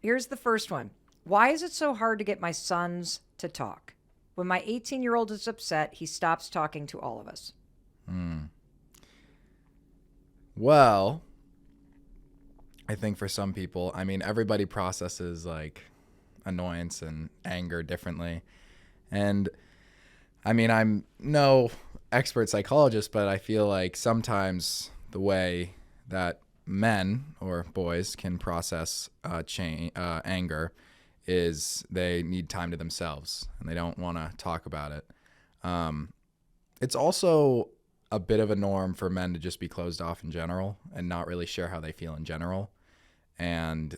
Here's the first one. Why is it so hard to get my sons to talk? When my 18-year-old is upset, he stops talking to all of us. Well, I think for some people, I mean, everybody processes like annoyance and anger differently. And I mean, I'm no expert psychologist, but I feel like sometimes the way that men or boys can process anger is they need time to themselves and they don't want to talk about it. It's also a bit of a norm for men to just be closed off in general and not really share how they feel in general. And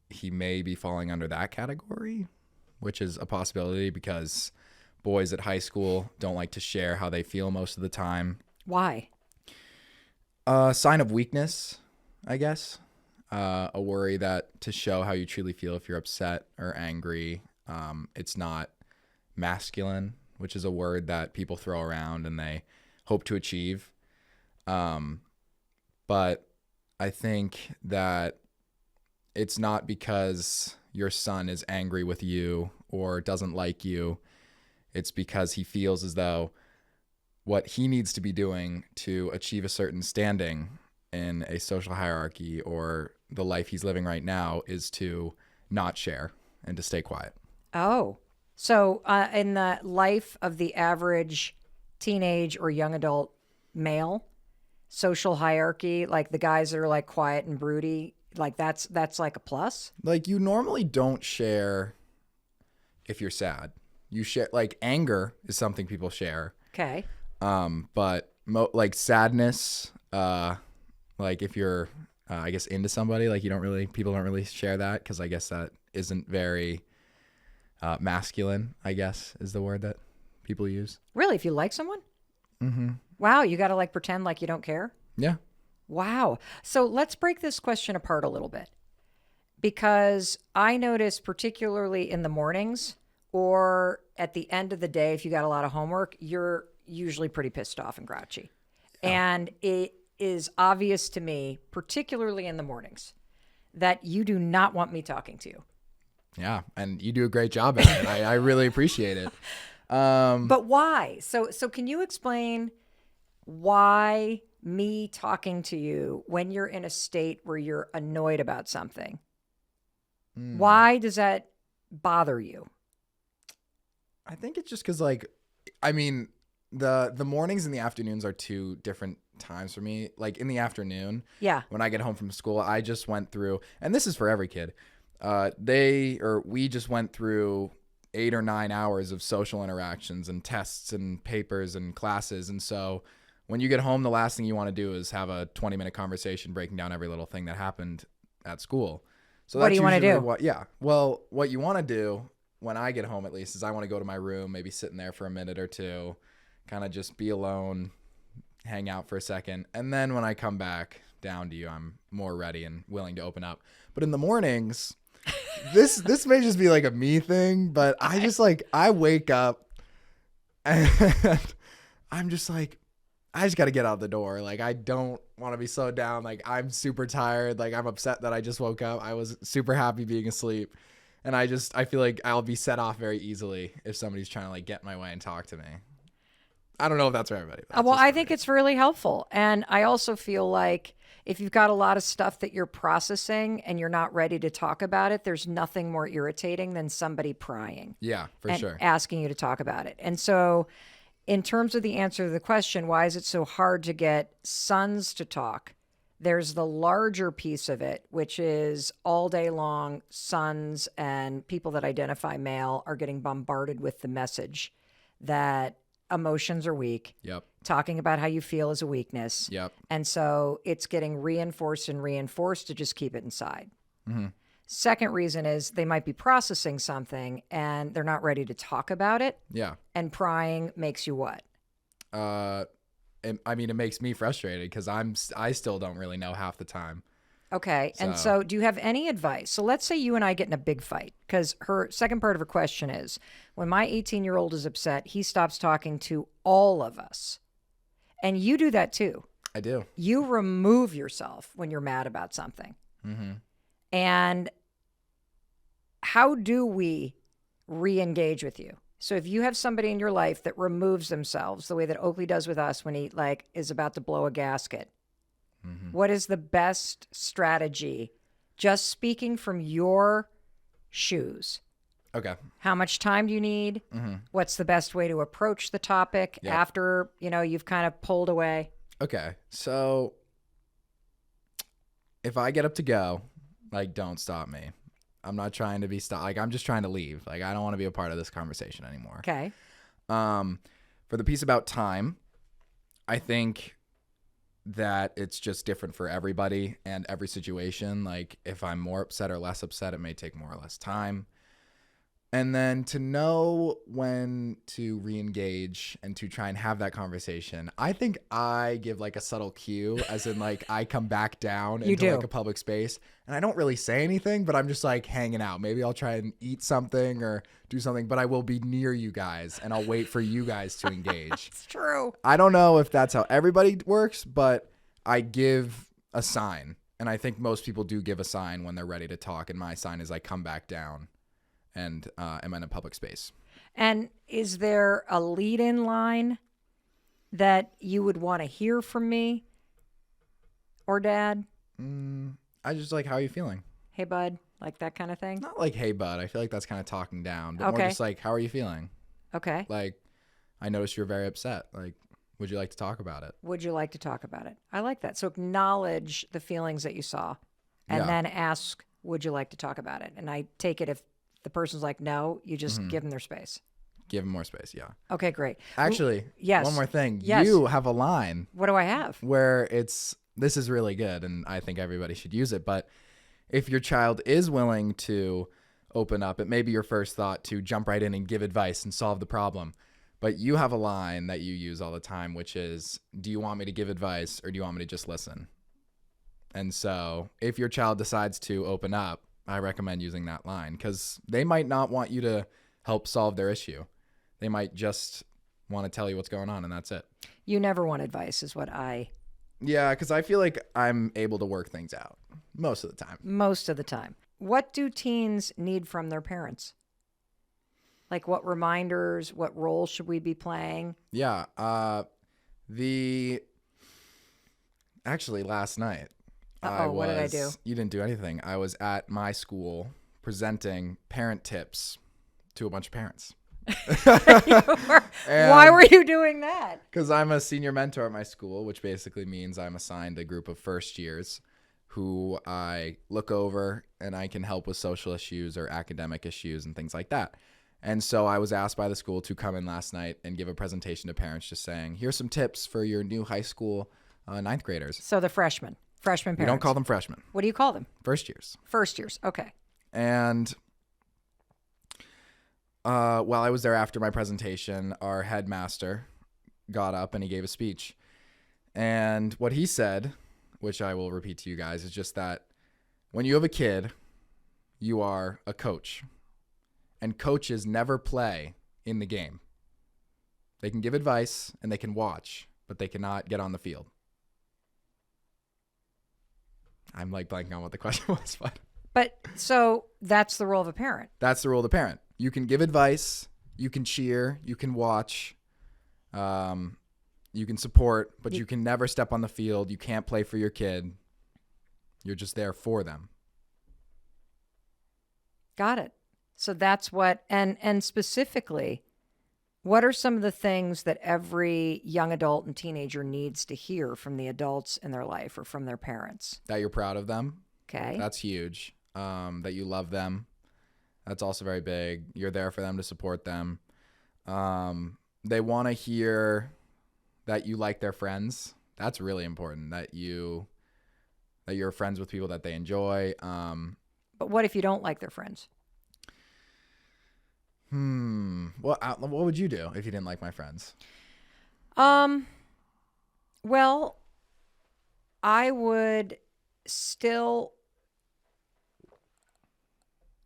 he may be falling under that category, which is a possibility because boys at high school don't like to share how they feel most of the time. Why? A sign of weakness, I guess. A worry that to show how you truly feel if you're upset or angry, it's not masculine, which is a word that people throw around and they hope to achieve. But I think that it's not because your son is angry with you or doesn't like you. It's because he feels as though what he needs to be doing to achieve a certain standing in a social hierarchy or the life he's living right now is to not share and to stay quiet. Oh, so in the life of the average teenage or young adult male, social hierarchy, like the guys that are like quiet and broody, like that's like a plus? Like you normally don't share if you're sad. You share like anger is something people share. Okay. But like sadness, like if you're, I guess into somebody, like people don't really share that because I guess that isn't very masculine, I guess is the word that people use. Really? If you like someone? Mm-hmm. Wow. You got to like pretend like you don't care? Yeah. Wow. So let's break this question apart a little bit because I notice particularly in the mornings or at the end of the day, if you got a lot of homework, you're usually pretty pissed off and grouchy. Yeah. And it is obvious to me, particularly in the mornings, that you do not want me talking to you. Yeah. And you do a great job at it. I really appreciate it. But why? So can you explain why me talking to you when you're in a state where you're annoyed about something, why does that bother you? I think it's just because, like, I mean, the mornings and the afternoons are two different times for me. Like in the afternoon, yeah, when I get home from school, I just went through, and this is for every kid. We just went through 8 or 9 hours of social interactions and tests and papers and classes, and so when you get home, the last thing you want to do is have a 20-minute conversation breaking down every little thing that happened at school. So what do you want to do? Well, what you want to do when I get home, at least, is I want to go to my room, maybe sit in there for a minute or two, kind of just be alone, hang out for a second. And then when I come back down to you, I'm more ready and willing to open up. But in the mornings, this may just be like a me thing, but I just I wake up and I'm just like, I just got to get out the door. Like, I don't want to be slowed down. Like, I'm super tired. Like, I'm upset that I just woke up. I was super happy being asleep. And I feel like I'll be set off very easily if somebody's trying to like get in my way and talk to me. I don't know if that's for everybody. Well, I think it's really helpful. And I also feel like if you've got a lot of stuff that you're processing and you're not ready to talk about it, there's nothing more irritating than somebody prying. Yeah, for sure. Asking you to talk about it. And so in terms of the answer to the question, why is it so hard to get sons to talk? There's the larger piece of it, which is all day long, sons and people that identify male are getting bombarded with the message that emotions are weak. Yep. Talking about how you feel is a weakness. Yep. And so it's getting reinforced and reinforced to just keep it inside. Mm-hmm. Second reason is they might be processing something and they're not ready to talk about it. Yeah. And prying makes you what? It makes me frustrated because I still don't really know half the time. Okay. And so do you have any advice? So let's say you and I get in a big fight because her second part of her question is when my 18-year-old is upset, he stops talking to all of us. And you do that too. I do. You remove yourself when you're mad about something. Mm-hmm. And how do we re-engage with you? So if you have somebody in your life that removes themselves the way that Oakley does with us when he like is about to blow a gasket, what is the best strategy? Just speaking from your shoes. Okay. How much time do you need? What's the best way to approach the topic after, you've kind of pulled away? Okay. So if I get up to go, like, don't stop me. I'm not trying to be stopped. Like, I'm just trying to leave. Like, I don't want to be a part of this conversation anymore. Okay. For the piece about time, I think that it's just different for everybody and every situation. Like, if I'm more upset or less upset, it may take more or less time. And then to know when to re-engage and to try and have that conversation, I think I give like a subtle cue, as in like I come back down into like a public space and I don't really say anything, but I'm just like hanging out. Maybe I'll try and eat something or do something, but I will be near you guys and I'll wait for you guys to engage. It's true. I don't know if that's how everybody works, but I give a sign. And I think most people do give a sign when they're ready to talk. And my sign is I come back down and am in a public space. And is there a lead-in line that you would want to hear from me or Dad? I just like, how are you feeling? Hey, bud, like that kind of thing? Not like, hey, bud. I feel like that's kind of talking down, but Okay. more just like, how are you feeling? Okay. Like, I noticed you're very upset. Like, would you like to talk about it? Would you like to talk about it? I like that. So acknowledge the feelings that you saw and then ask, would you like to talk about it? And I take it if the person's like, no, you just give them their space. Give them more space, yeah. Okay, great. Actually, yes. One more thing. Yes. You have a line. What do I have? Where this is really good, and I think everybody should use it, but if your child is willing to open up, it may be your first thought to jump right in and give advice and solve the problem. But you have a line that you use all the time, which is, do you want me to give advice or do you want me to just listen? And so if your child decides to open up, I recommend using that line because they might not want you to help solve their issue. They might just want to tell you what's going on, and that's it. You never want advice is what I... Yeah, because I feel like I'm able to work things out most of the time. Most of the time. What do teens need from their parents? Like what reminders, what role should we be playing? Yeah. Actually, last night, what did I do? You didn't do anything. I was at my school presenting parent tips to a bunch of parents. Why were you doing that? Because I'm a senior mentor at my school, which basically means I'm assigned a group of first years who I look over and I can help with social issues or academic issues and things like that. And so I was asked by the school to come in last night and give a presentation to parents just saying, here's some tips for your new high school ninth graders. So the freshman parents. We don't call them freshmen. What do you call them? First years. First years. Okay. And while I was there after my presentation, our headmaster got up and he gave a speech. And what he said, which I will repeat to you guys, is just that when you have a kid, you are a coach. And coaches never play in the game. They can give advice and they can watch, but they cannot get on the field. I'm like blanking on what the question was, but so that's the role of a parent. That's the role of the parent. You can give advice, you can cheer, you can watch, you can support, but you can never step on the field. You can't play for your kid. You're just there for them. Got it. So that's what, and specifically, what are some of the things that every young adult and teenager needs to hear from the adults in their life or from their parents? That you're proud of them. Okay. That's huge. That you love them. That's also very big. You're there for them to support them. They want to hear that you like their friends. That's really important. That you're friends with people that they enjoy. But what if you don't like their friends? What would you do if you didn't like my friends? Well, I would still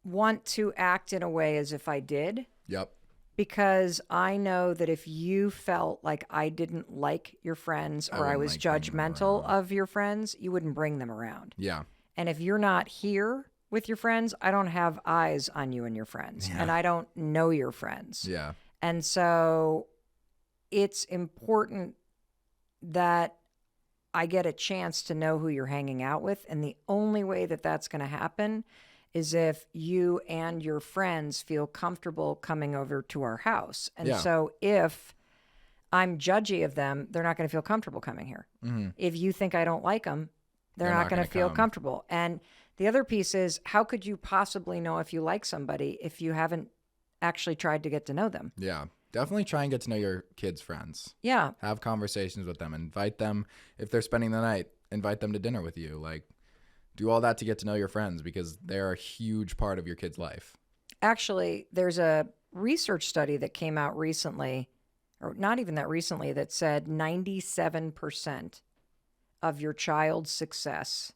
want to act in a way as if I did. Yep. Because I know that if you felt like I didn't like your friends or I was judgmental of your friends, you wouldn't bring them around. Yeah. And if you're not here with your friends, I don't have eyes on you and your friends, and I don't know your friends. Yeah. And so it's important that I get a chance to know who you're hanging out with. And the only way that that's going to happen is if you and your friends feel comfortable coming over to our house. And Yeah. so if I'm judgy of them, they're not going to feel comfortable coming here. If you think I don't like them, they're not going to feel come. comfortable. And the other piece is, how could you possibly know if you like somebody if you haven't actually tried to get to know them? Yeah. Definitely try and get to know your kids' friends. Yeah. Have conversations with them. Invite them. If they're spending the night, invite them to dinner with you. Like, do all that to get to know your friends because they're a huge part of your kid's life. Actually, there's a research study that came out recently, or not even that recently, that said 97% of your child's success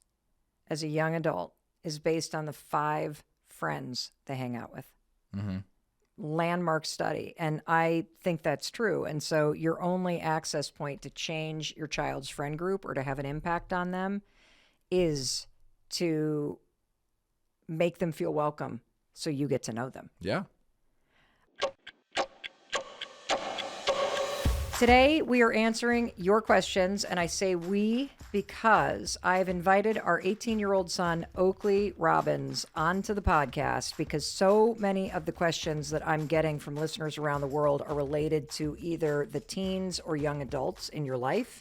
as a young adult is based on the 5 friends they hang out with. Landmark study. And I think that's true. And so your only access point to change your child's friend group or to have an impact on them is to make them feel welcome so you get to know them. Yeah. Today, we are answering your questions, and I say we because I've invited our 18-year-old son, Oakley Robbins, onto the podcast because so many of the questions that I'm getting from listeners around the world are related to either the teens or young adults in your life.